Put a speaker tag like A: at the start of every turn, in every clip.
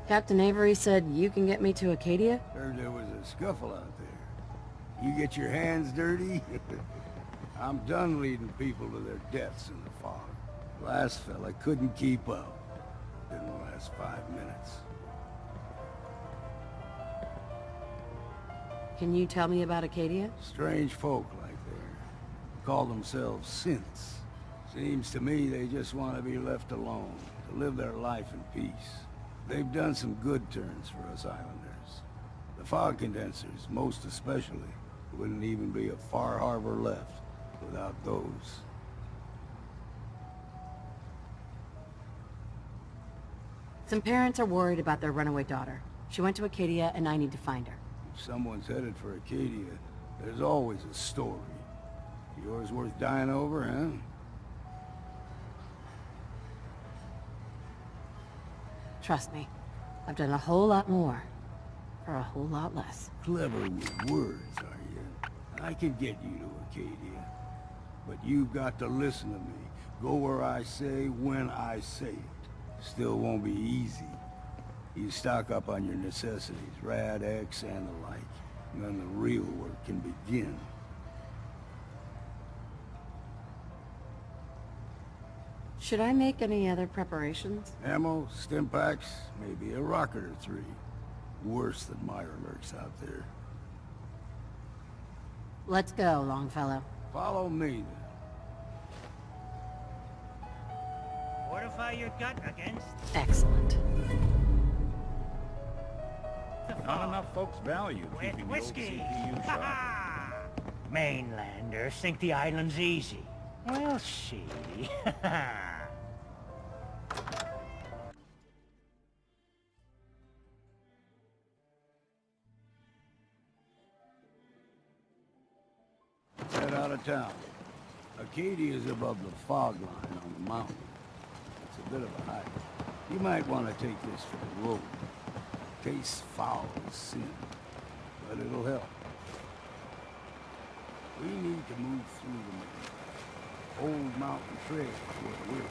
A: Captain Avery said you can get me to Arcadia?
B: Heard there was a scuffle out there. You get your hands dirty? I'm done leading people to their deaths in the fog. Last fella couldn't keep up. Didn't last 5 minutes.
A: Can you tell me about Arcadia?
B: Strange folk like there. Call themselves Synths. Seems to me they just want to be left alone, to live their life in peace. They've done some good turns for us islanders. The fog condensers, most especially, wouldn't even be a Far Harbor left without those.
A: Some parents are worried about their runaway daughter. She went to Arcadia and I need to find her.
B: If someone's headed for Arcadia, there's always a story. Yours worth dying over, huh?
A: Trust me, I've done a whole lot more for a whole lot less.
B: Clever with words, are you? I could get you to Arcadia. But you've got to listen to me. Go where I say, when I say it. Still won't be easy. You stock up on your necessities, Rad, X, and the like. And then the real work can begin.
A: Should I make any other preparations?
B: Ammo, stim packs, maybe a rocket or 3. Worse than Meyer lurks out there.
A: Let's go, Longfellow.
B: Follow me, then.
C: Fortify your gut against
A: Excellent.
C: the
D: Not
C: fog.
D: enough folks value
C: With
D: keeping the old
C: whiskey.
D: CPU sharp.
C: Mainlanders think the island's easy. We'll see.
B: Head out of town. Arcadia is above the fog line on the mountain. It's a bit of a hike. You might want to take this for the road. Tastes foul as sin, but it'll help. We need to move through the old mountain trail where we're.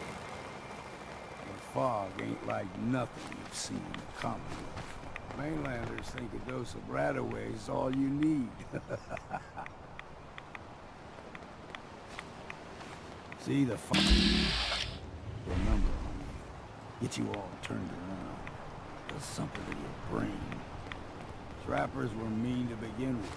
B: The fog ain't like nothing you've seen in the Commonwealth. Mainlanders think a dose of Radaway is all you need. See the fog? Remember on you. Get you all turned around. Does something to your brain. Trappers were mean to begin with.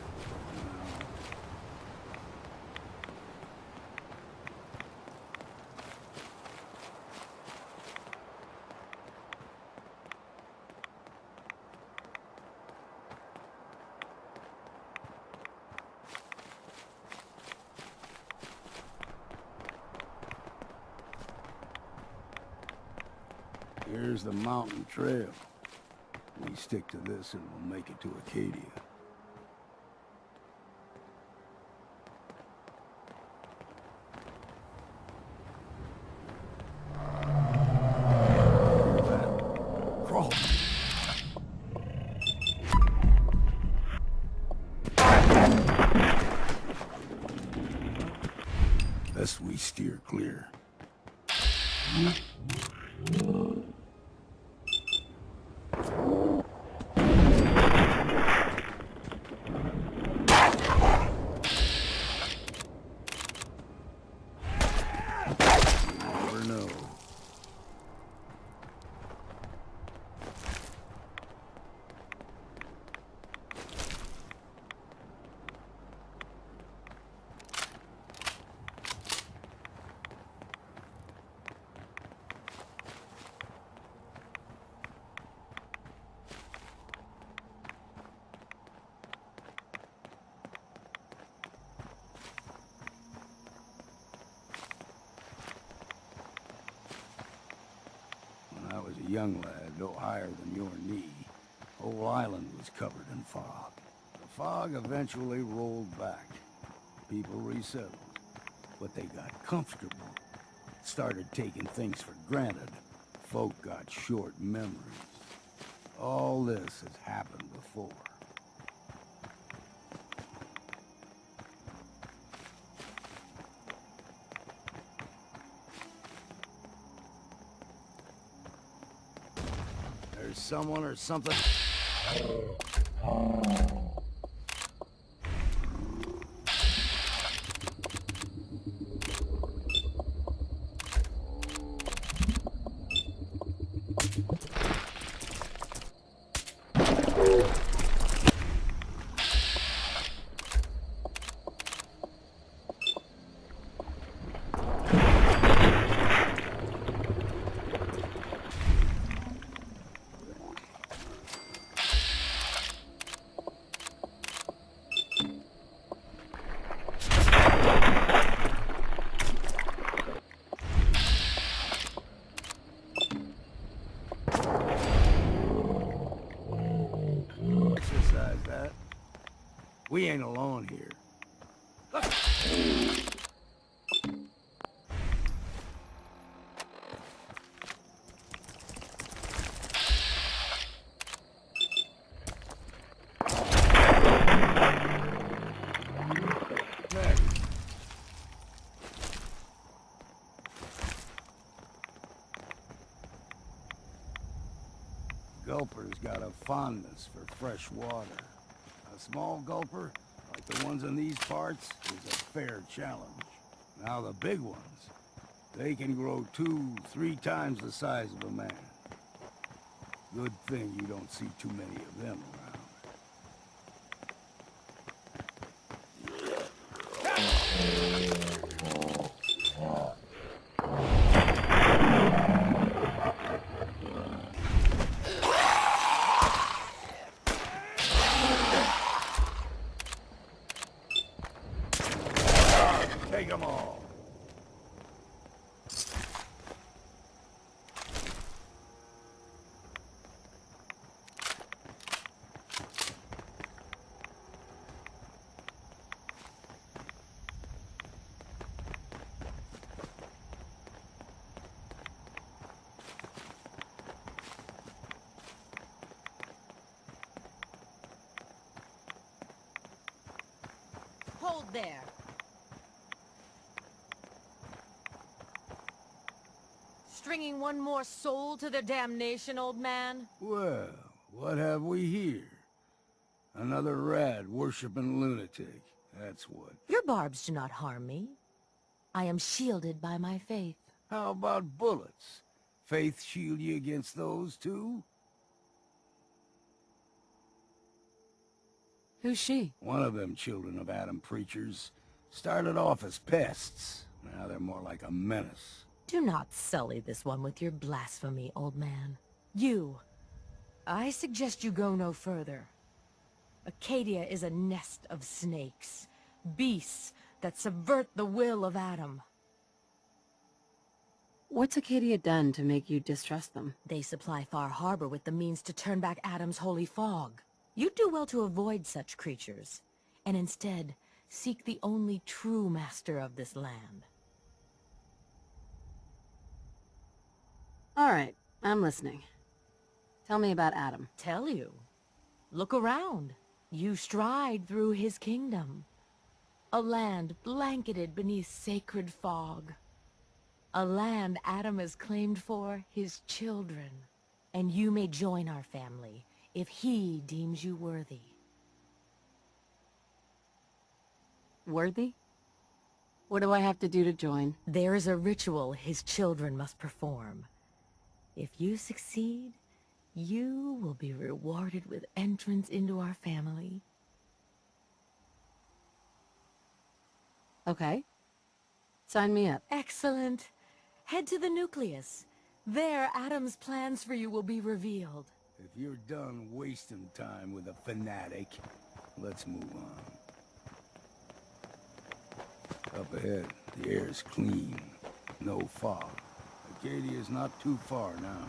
B: Here's the mountain trail. We stick to this and we'll make it to Arcadia. Crawl. Best we steer clear. Never know. When I was a young lad, no higher than your knee, whole island was covered in fog. The fog eventually rolled back. People resettled, but they got comfortable. Started taking things for granted. Folk got short memories. All this has happened before. There's there's someone or something. Exercise that. We ain't alone here. Look. Next. Gulper's got a fondness for fresh water. A small gulper, like the ones in these parts, is a fair challenge. Now the big ones, they can grow 2-3 times the size of a man. Good thing you don't see too many of them around. Take them all.
A: Hold there. Stringing one more soul to their damnation, old man?
B: Well, what have we here? Another rad-worshipping lunatic, that's what.
E: Your barbs do not harm me. I am shielded by my faith.
B: How about bullets? Faith shield you against those, too?
A: Who's she?
B: One of them children of Adam preachers started off as pests. Now they're more like a menace.
E: Do not sully this one with your blasphemy, old man.
A: I suggest you go no further. Arcadia is a nest of snakes, beasts that subvert the will of Adam. What's Arcadia done to make you distrust them?
E: They supply Far Harbor with the means to turn back Adam's holy fog. You'd do well to avoid such creatures, and instead seek the only true master of this land.
A: All right, I'm listening. Tell me about Adam.
E: Tell you. Look around. You stride through his kingdom. A land blanketed beneath sacred fog. A land Adam has claimed for his children. And you may join our family if he deems you worthy.
A: Worthy? What do I have to do to join?
E: There is a ritual his children must perform. If you succeed, you will be rewarded with entrance into our family.
A: Okay. Sign me up.
E: Excellent. Head to the nucleus. There, Adam's plans for you will be revealed.
B: If you're done wasting time with a fanatic, let's move on. Up ahead, the air's clean. No fog. Arcadia's not too far now.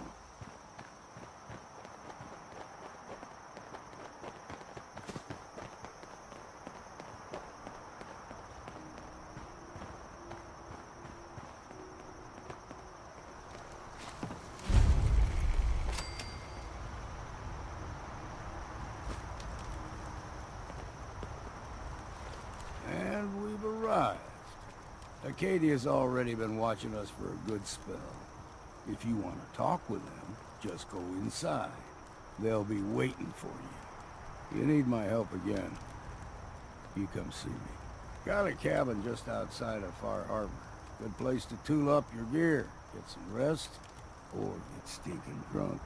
B: And we've arrived. Arcadia's already been watching us for a good spell. If you want to talk with them, just go inside. They'll be waiting for you. You need my help again, you come see me. Got a cabin just outside of Far Harbor. Good place to tool up your gear, get some rest, or get stinking drunk.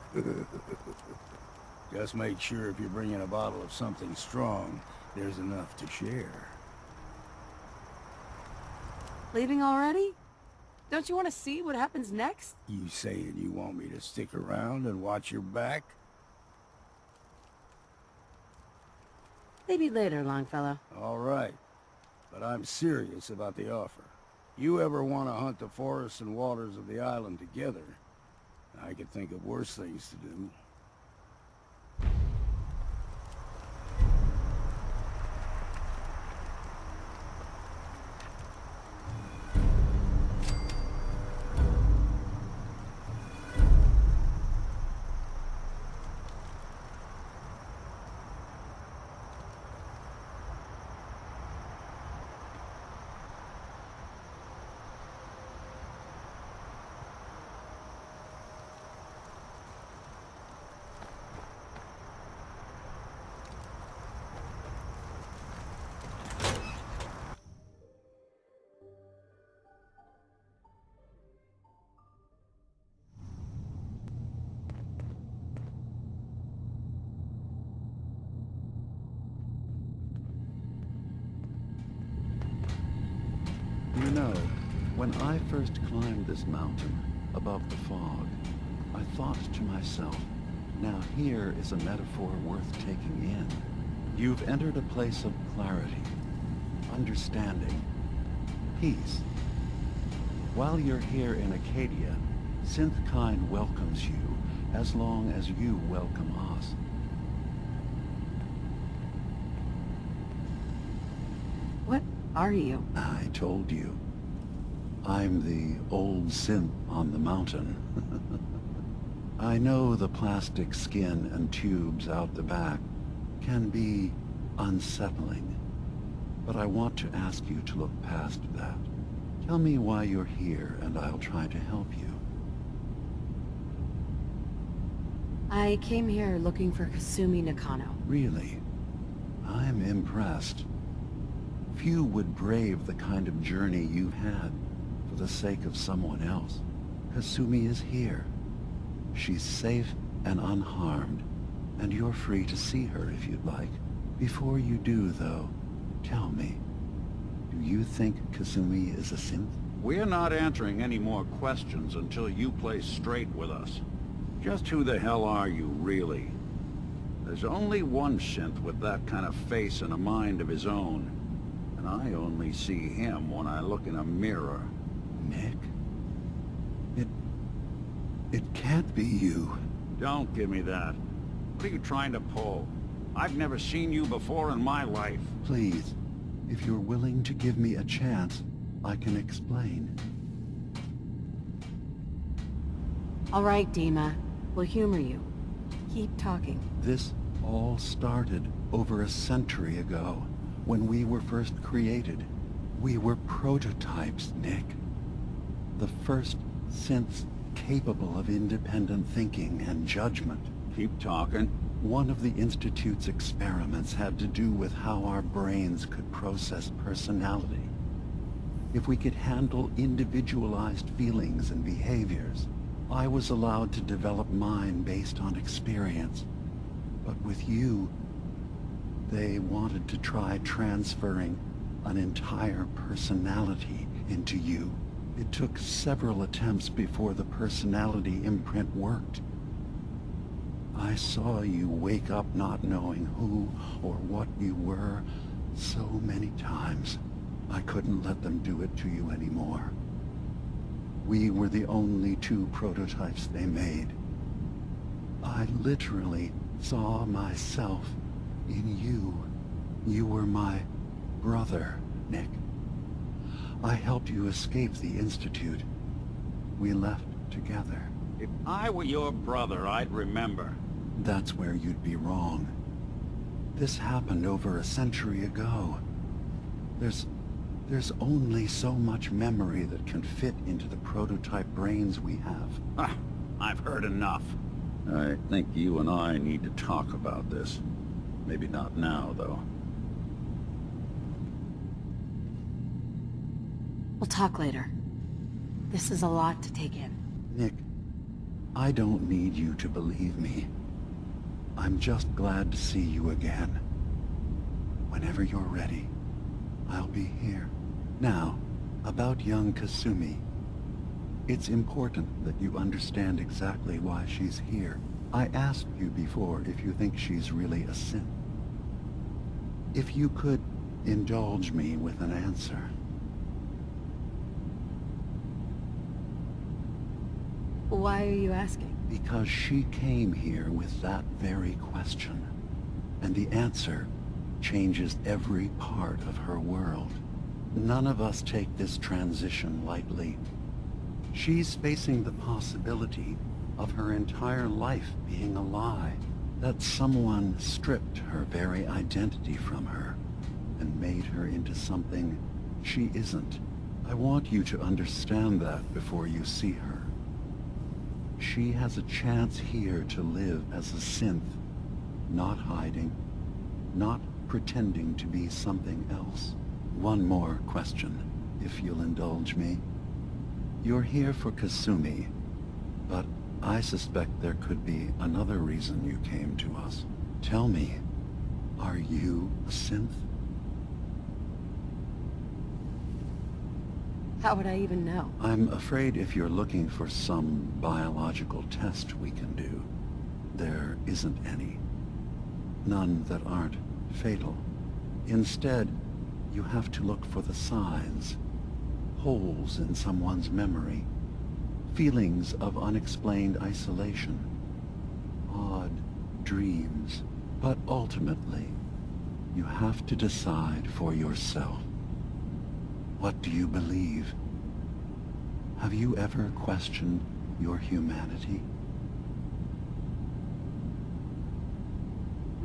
B: Just make sure if you're bringing a bottle of something strong, there's enough to share.
F: Leaving already? Don't you want to see what happens next?
B: You saying you want me to stick around and watch your back?
F: Maybe later, Longfellow.
B: All right, but I'm serious about the offer. You ever want to hunt the forests and waters of the island together, I could think of worse things to do.
G: You know, when I first climbed this mountain above the fog, I thought to myself, now here is a metaphor worth taking in. You've entered a place of clarity, understanding, peace. While you're here in Arcadia, Synthkind welcomes you as long as you welcome us.
F: What are you?
G: I told you. I'm the old synth on the mountain. I know the plastic skin and tubes out the back can be unsettling, but I want to ask you to look past that. Tell me why you're here, and I'll try to help you.
F: I came here looking for Kasumi Nakano.
G: Really? I'm impressed. Few would brave the kind of journey you've had for the sake of someone else. Kasumi is here. She's safe and unharmed, and you're free to see her if you'd like. Before you do, though, tell me, do you think Kasumi is a synth?
D: We're not answering any more questions until you play straight with us. Just who the hell are you, really? There's only one synth with that kind of face and a mind of his own. And I only see him when I look in a mirror.
G: Nick? It can't be you.
D: Don't give me that. What are you trying to pull? I've never seen you before in my life.
G: Please, if you're willing to give me a chance, I can explain.
F: All right, Dima. We'll humor you. Keep talking.
G: This all started over a century ago, when we were first created. We were prototypes, Nick. The first synths capable of independent thinking and judgment.
D: Keep talking.
G: One of the Institute's experiments had to do with how our brains could process personality. If we could handle individualized feelings and behaviors, I was allowed to develop mine based on experience. But with you, they wanted to try transferring an entire personality into you. It took several attempts before the personality imprint worked. I saw you wake up not knowing who or what you were so many times. I couldn't let them do it to you anymore. We were the only two prototypes they made. I literally saw myself in you. You were my brother, Nick. I helped you escape the Institute. We left together.
D: If I were your brother, I'd remember.
G: That's where you'd be wrong. This happened over a century ago. There's only so much memory that can fit into the prototype brains we have.
D: Ah, I've heard enough. I think you and I need to talk about this. Maybe not now, though.
F: We'll talk later. This is a lot to take in.
G: Nick, I don't need you to believe me. I'm just glad to see you again. Whenever you're ready, I'll be here. Now, about young Kasumi. It's important that you understand exactly why she's here. I asked you before if you think she's really a synth. If you could indulge me with an answer.
F: Why are you asking?
G: Because she came here with that very question. And the answer changes every part of her world. None of us take this transition lightly. She's facing the possibility of her entire life being a lie. That someone stripped her very identity from her and made her into something she isn't. I want you to understand that before you see her. She has a chance here to live as a synth, not hiding, not pretending to be something else. One more question, if you'll indulge me. You're here for Kasumi, but I suspect there could be another reason you came to us. Tell me, are you a synth?
F: How would I even know?
G: I'm afraid if you're looking for some biological test we can do, there isn't any. None that aren't fatal. Instead, you have to look for the signs, holes in someone's memory, feelings of unexplained isolation, odd dreams. But ultimately, you have to decide for yourself. What do you believe? Have you ever questioned your humanity?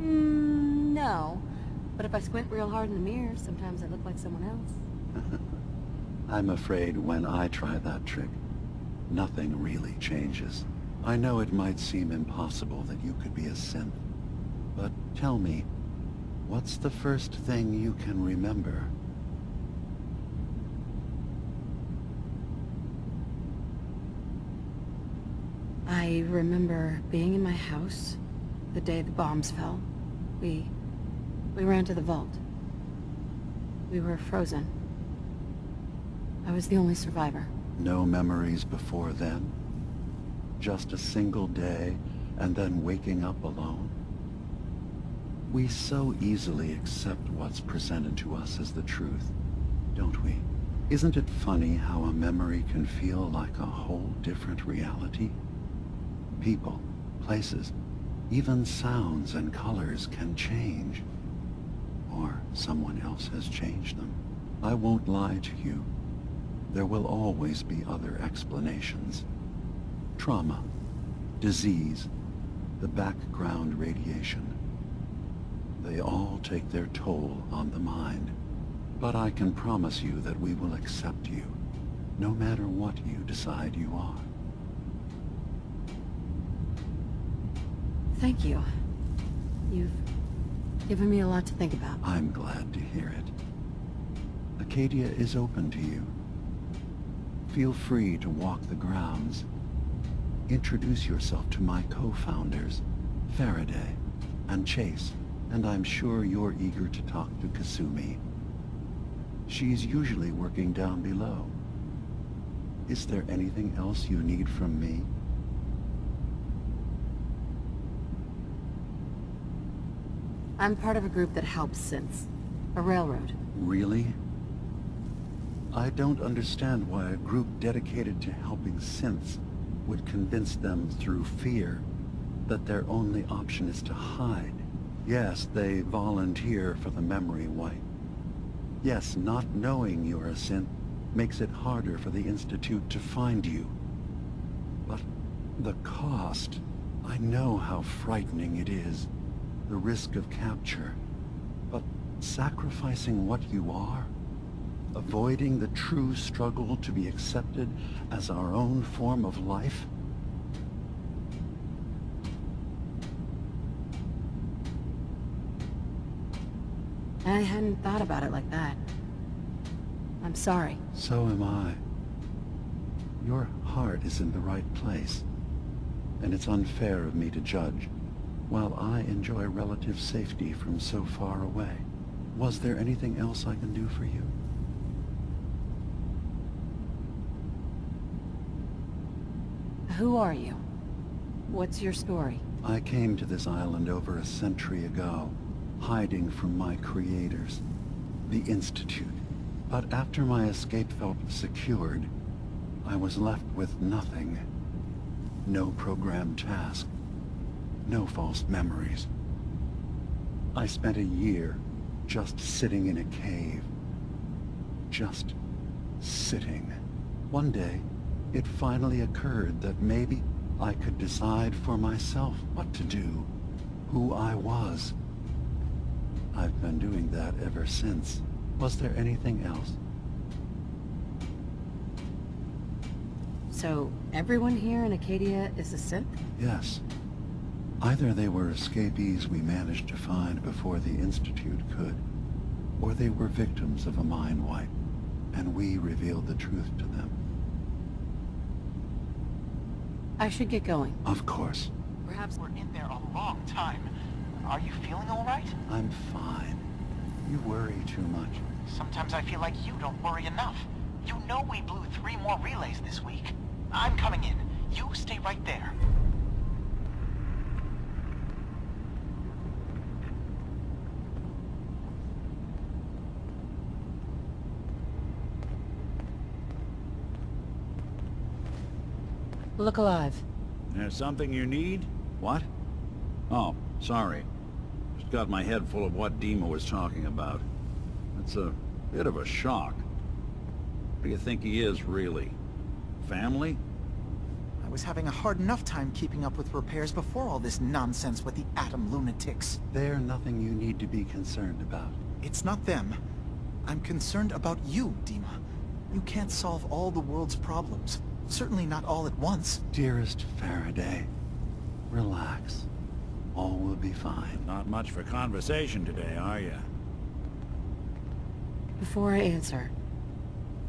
F: No. But if I squint real hard in the mirror, sometimes I look like someone else.
G: I'm afraid when I try that trick, nothing really changes. I know it might seem impossible that you could be a synth, but tell me, what's the first thing you can remember?
F: I remember being in my house the day the bombs fell. We ran to the vault. We were frozen. I was the only survivor.
G: No memories before then? Just a single day, and then waking up alone? We so easily accept what's presented to us as the truth, don't we? Isn't it funny how a memory can feel like a whole different reality? People, places, even sounds and colors can change. Or someone else has changed them. I won't lie to you. There will always be other explanations. Trauma, disease, the background radiation. They all take their toll on the mind. But I can promise you that we will accept you, no matter what you decide you are.
F: Thank you. You've given me a lot to think about.
G: I'm glad to hear it. Arcadia is open to you. Feel free to walk the grounds. Introduce yourself to my co-founders, Faraday and Chase, and I'm sure you're eager to talk to Kasumi. She's usually working down below. Is there anything else you need from me?
F: I'm part of a group that helps Synths. A railroad.
G: Really? I don't understand why a group dedicated to helping synths would convince them through fear that their only option is to hide. Yes, they volunteer for the memory wipe. Yes, not knowing you're a synth makes it harder for the Institute to find you. But the cost, I know how frightening it is. The risk of capture. But sacrificing what you are? Avoiding the true struggle to be accepted as our own form of life?
F: I hadn't thought about it like that. I'm sorry.
G: So am I. Your heart is in the right place, and it's unfair of me to judge, while I enjoy relative safety from so far away. Was there anything else I can do for you?
F: Who are you? What's your story?
G: I came to this island over a century ago, hiding from my creators, the Institute. But after my escape felt secured, I was left with nothing. No programmed task. No false memories. I spent a year just sitting in a cave. Just sitting. One day, it finally occurred that maybe I could decide for myself what to do, who I was. I've been doing that ever since. Was there anything else?
F: So, everyone here in Arcadia is a synth?
G: Yes. Either they were escapees we managed to find before the Institute could, or they were victims of a mind wipe, and we revealed the truth to them.
F: I should get going.
G: Of course.
H: Perhaps we're in there a long time. Are you feeling all right?
G: I'm fine. You worry too much.
H: Sometimes I feel like you don't worry enough. You know we blew 3 more relays this week. I'm coming in. You stay right there.
F: Look alive.
D: There's something you need? What? Oh, sorry. Just got my head full of what Dima was talking about. It's a bit of a shock. What do you think he is, really? Family?
H: I was having a hard enough time keeping up with repairs before all this nonsense with the atom lunatics.
G: They're nothing you need to be concerned about.
H: It's not them. I'm concerned about you, Dima. You can't solve all the world's problems. Certainly not all at once.
G: Dearest Faraday, relax. All will be fine.
D: Not much for conversation today, are you?
F: Before I answer,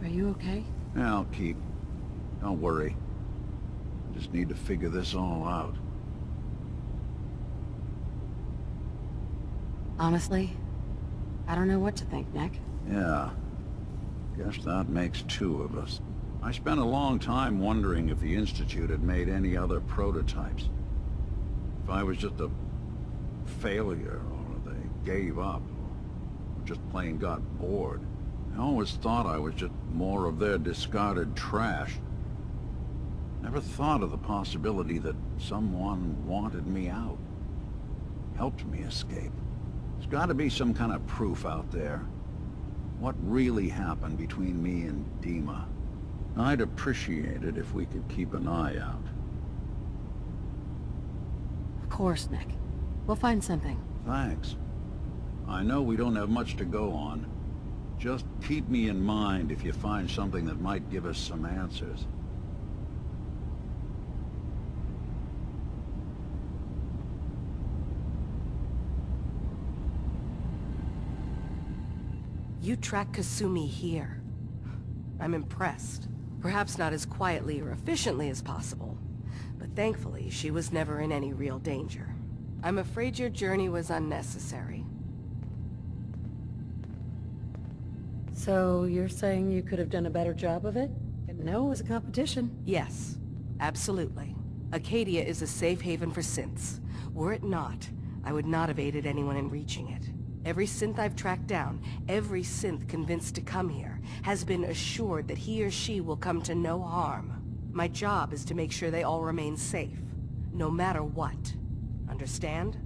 F: are you okay?
D: Yeah, I'll keep. Don't worry. I just need to figure this all out.
F: Honestly, I don't know what to think, Nick.
D: Yeah. Guess that makes 2 of us. I spent a long time wondering if the Institute had made any other prototypes. If I was just a failure, or they gave up, or just plain got bored. I always thought I was just more of their discarded trash. Never thought of the possibility that someone wanted me out. Helped me escape. There's got to be some kind of proof out there. What really happened between me and Dima? I'd appreciate it if we could keep an eye out.
F: Of course, Nick. We'll find something.
D: Thanks. I know we don't have much to go on. Just keep me in mind if you find something that might give us some answers.
A: You track Kasumi here. I'm impressed. Perhaps not as quietly or efficiently as possible, but thankfully she was never in any real danger. I'm afraid your journey was unnecessary.
F: So, you're saying you could have done a better job of it? Didn't know it was a competition.
A: Yes, absolutely. Arcadia is a safe haven for synths. Were it not, I would not have aided anyone in reaching it. Every synth I've tracked down, every synth convinced to come here, has been assured that he or she will come to no harm. My job is to make sure they all remain safe, no matter what. Understand?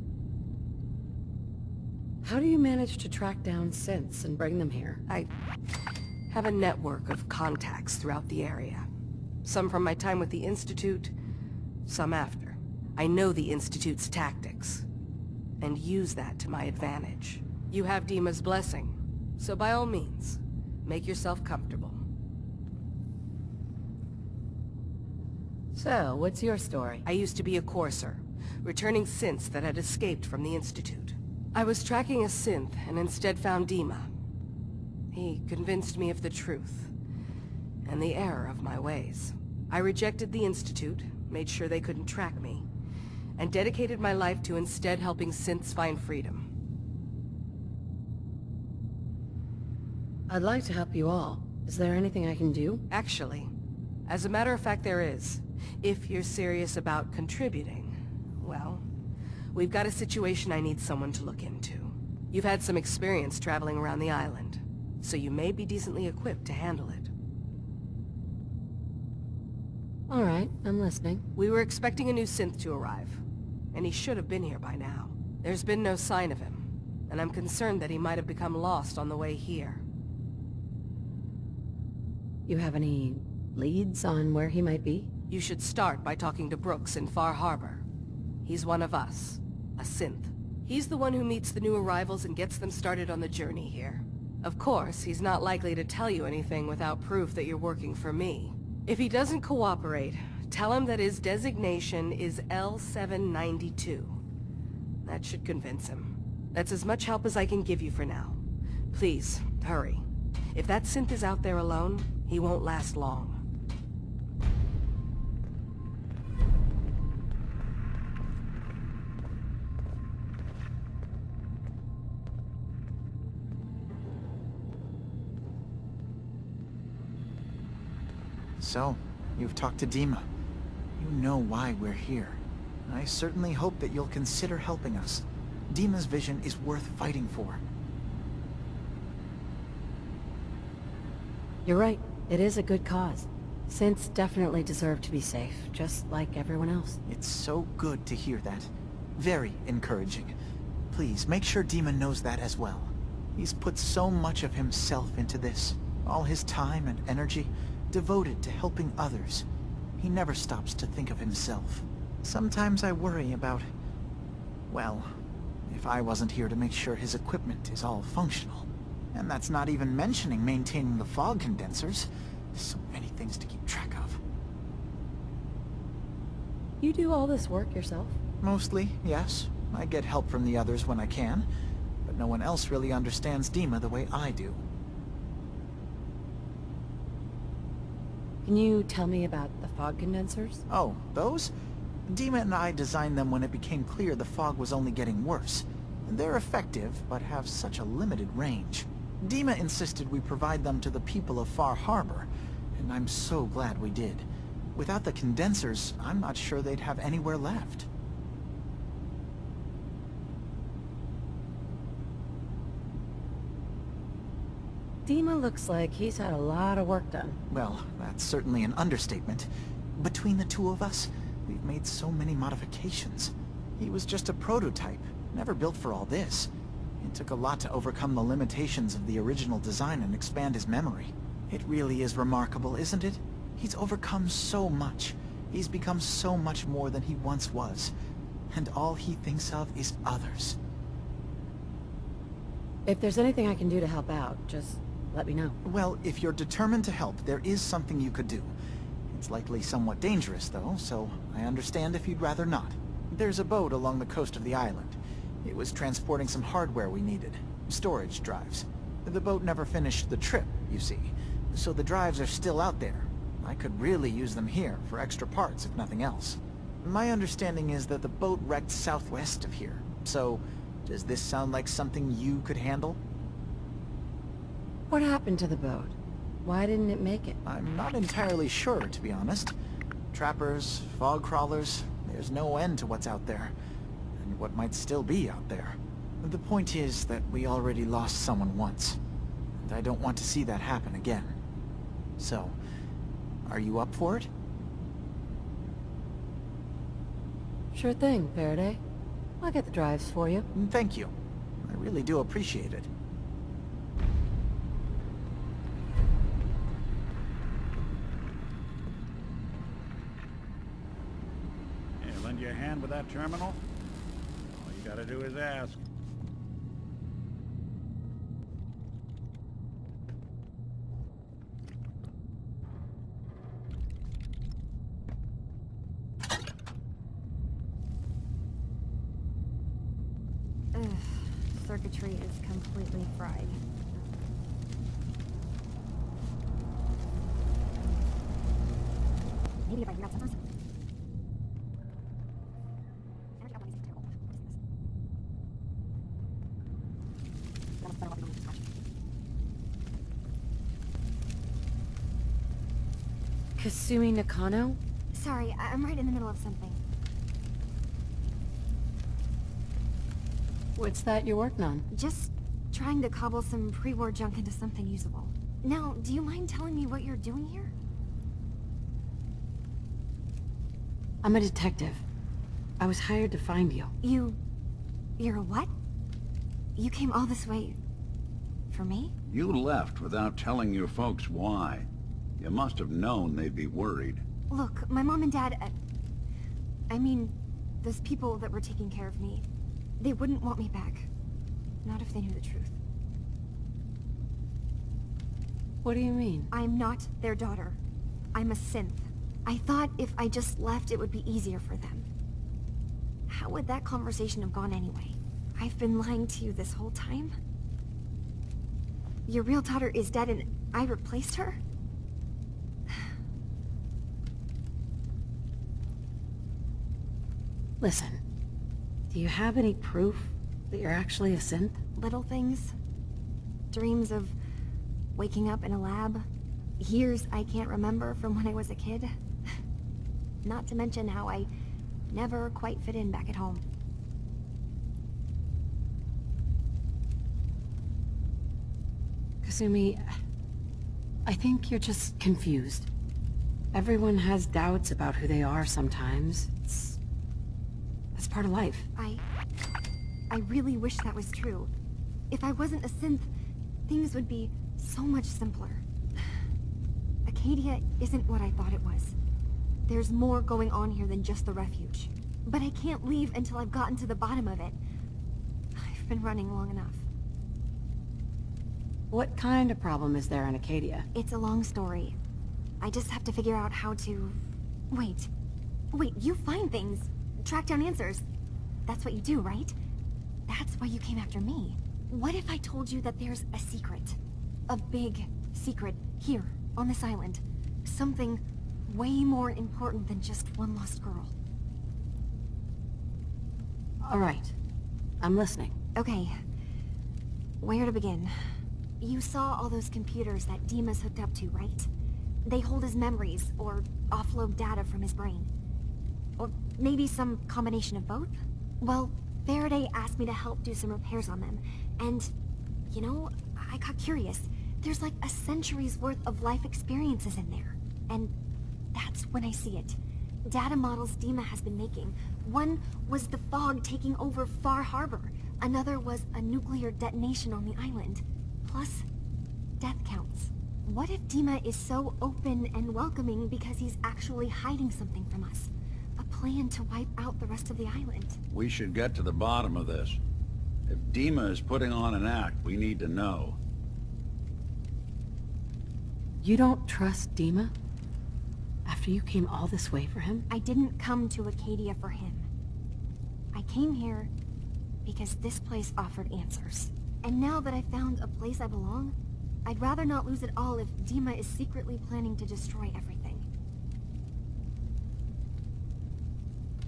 F: How do you manage to track down synths and bring them here?
A: I have a network of contacts throughout the area. Some from my time with the Institute, some after. I know the Institute's tactics, and use that to my advantage. You have Dima's blessing, so by all means, make yourself comfortable.
F: So, what's your story?
A: I used to be a courser, returning synths that had escaped from the Institute. I was tracking a synth and instead found Dima. He convinced me of the truth and the error of my ways. I rejected the Institute, made sure they couldn't track me, and dedicated my life to instead helping synths find freedom.
F: I'd like to help you all. Is there anything I can do?
A: Actually, as a matter of fact, there is. If you're serious about contributing, well, we've got a situation I need someone to look into. You've had some experience traveling around the island, so you may be decently equipped to handle it.
F: All right, I'm listening.
A: We were expecting a new synth to arrive, and he should have been here by now. There's been no sign of him, and I'm concerned that he might have become lost on the way here.
F: You have any leads on where he might be?
A: You should start by talking to Brooks in Far Harbor. He's one of us, a synth. He's the one who meets the new arrivals and gets them started on the journey here. Of course, he's not likely to tell you anything without proof that you're working for me. If he doesn't cooperate, tell him that his designation is L792. That should convince him. That's as much help as I can give you for now. Please, hurry. If that synth is out there alone, he won't last long.
H: So, you've talked to Dima. You know why we're here. I certainly hope that you'll consider helping us. Dima's vision is worth fighting for.
F: You're right. It is a good cause. Synths definitely deserve to be safe, just like everyone else.
H: It's so good to hear that. Very encouraging. Please, make sure Dima knows that as well. He's put so much of himself into this. All his time and energy devoted to helping others. He never stops to think of himself. Sometimes I worry about... well, if I wasn't here to make sure his equipment is all functional. And that's not even mentioning maintaining the fog condensers. So many things to keep track of.
F: You do all this work yourself?
H: Mostly, yes. I get help from the others when I can. But no one else really understands Dima the way I do.
F: Can you tell me about the fog condensers?
H: Oh, those? Dima and I designed them when it became clear the fog was only getting worse. They're effective, but have such a limited range. Dima insisted we provide them to the people of Far Harbor, and I'm so glad we did. Without the condensers, I'm not sure they'd have anywhere left.
F: Dima looks like he's had a lot of work done.
H: Well, that's certainly an understatement. Between the two of us, we've made so many modifications. He was just a prototype, never built for all this. It took a lot to overcome the limitations of the original design and expand his memory. It really is remarkable, isn't it? He's overcome so much. He's become so much more than he once was. And all he thinks of is others.
F: If there's anything I can do to help out, just let me know.
H: Well, if you're determined to help, there is something you could do. It's likely somewhat dangerous, though, so I understand if you'd rather not. There's a boat along the coast of the island. It was transporting some hardware we needed. Storage drives. The boat never finished the trip, you see. So the drives are still out there. I could really use them here for extra parts, if nothing else. My understanding is that the boat wrecked southwest of here. So, does this sound like something you could handle?
F: What happened to the boat? Why didn't it make it?
H: I'm not entirely sure, to be honest. Trappers, fog crawlers, there's no end to what's out there. And what might still be out there. The point is that we already lost someone once. And I don't want to see that happen again. So, are you up for it?
F: Sure thing, Faraday. I'll get the drives for you.
H: Thank you. I really do appreciate it.
D: Hey, lend you a hand with that terminal? All you gotta do is ask.
I: circuitry is completely fried. Maybe if I grab some.
F: Kasumi Nakano?
I: Sorry, I'm right in the middle of something.
F: What's that you're working on?
I: Just trying to cobble some pre-war junk into something usable. Now, do you mind telling me what you're doing here?
F: I'm a detective. I was hired to find you.
I: You're a what? You came all this way... for me?
D: You left without telling your folks why. You must have known they'd be worried.
I: Look, my mom and dad... I mean, those people that were taking care of me, they wouldn't want me back. Not if they knew the truth.
F: What do you mean?
I: I'm not their daughter. I'm a synth. I thought if I just left, it would be easier for them. How would that conversation have gone anyway? I've been lying to you this whole time? Your real daughter is dead and I replaced her?
F: Listen, do you have any proof that you're actually a synth?
I: Little things. Dreams of waking up in a lab. Years I can't remember from when I was a kid. Not to mention how I never quite fit in back at home.
F: Kasumi, I think you're just confused. Everyone has doubts about who they are sometimes. It's part of life.
I: I really wish that was true. If I wasn't a synth, things would be so much simpler. Arcadia isn't what I thought it was. There's more going on here than just the refuge. But I can't leave until I've gotten to the bottom of it. I've been running long enough.
F: What kind of problem is there in Arcadia?
I: It's a long story. I just have to figure out how to... Wait, you find things. Track down answers. That's what you do, right? That's why you came after me. What if I told you that there's a secret? A big secret here, on this island. Something way more important than just one lost girl.
F: All right. I'm listening.
I: Okay. Where to begin? You saw all those computers that Dima's hooked up to, right? They hold his memories, or offload data from his brain. Or maybe some combination of both? Well, Faraday asked me to help do some repairs on them, and, you know, I got curious. There's like a century's worth of life experiences in there, and that's when I see it. Data models Dima has been making. One was the fog taking over Far Harbor. Another was a nuclear detonation on the island. Plus, death counts. What if Dima is so open and welcoming because he's actually hiding something from us? A plan to wipe out the rest of the island.
D: We should get to the bottom of this. If Dima is putting on an act, we need to know.
F: You don't trust Dima? After you came all this way for him?
I: I didn't come to Arcadia for him. I came here because this place offered answers. And now that I found a place I belong, I'd rather not lose it all if Dima is secretly planning to destroy everything.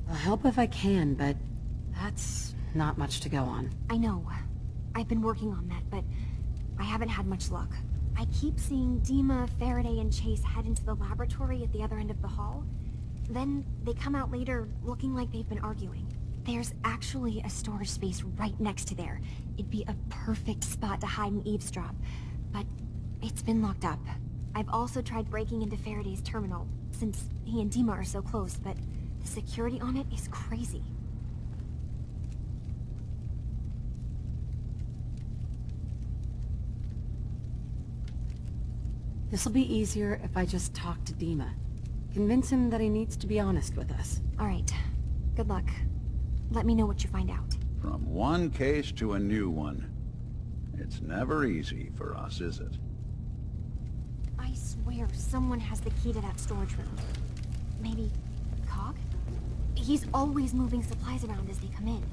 F: I'll help if I can, but that's not much to go on.
I: I know. I've been working on that, but I haven't had much luck. I keep seeing Dima, Faraday, and Chase head into the laboratory at the other end of the hall. Then they come out later looking like they've been arguing. There's actually a storage space right next to there. It'd be a perfect spot to hide and eavesdrop, but it's been locked up. I've also tried breaking into Faraday's terminal, since he and Dima are so close, but the security on it is crazy.
F: This'll be easier if I just talk to Dima. Convince him that he needs to be honest with us.
I: All right. Good luck. Let me know what you find out.
D: From one case to a new one. It's never easy for us, is it?
I: I swear someone has the key to that storage room. Maybe Cog? He's always moving supplies around as they come in.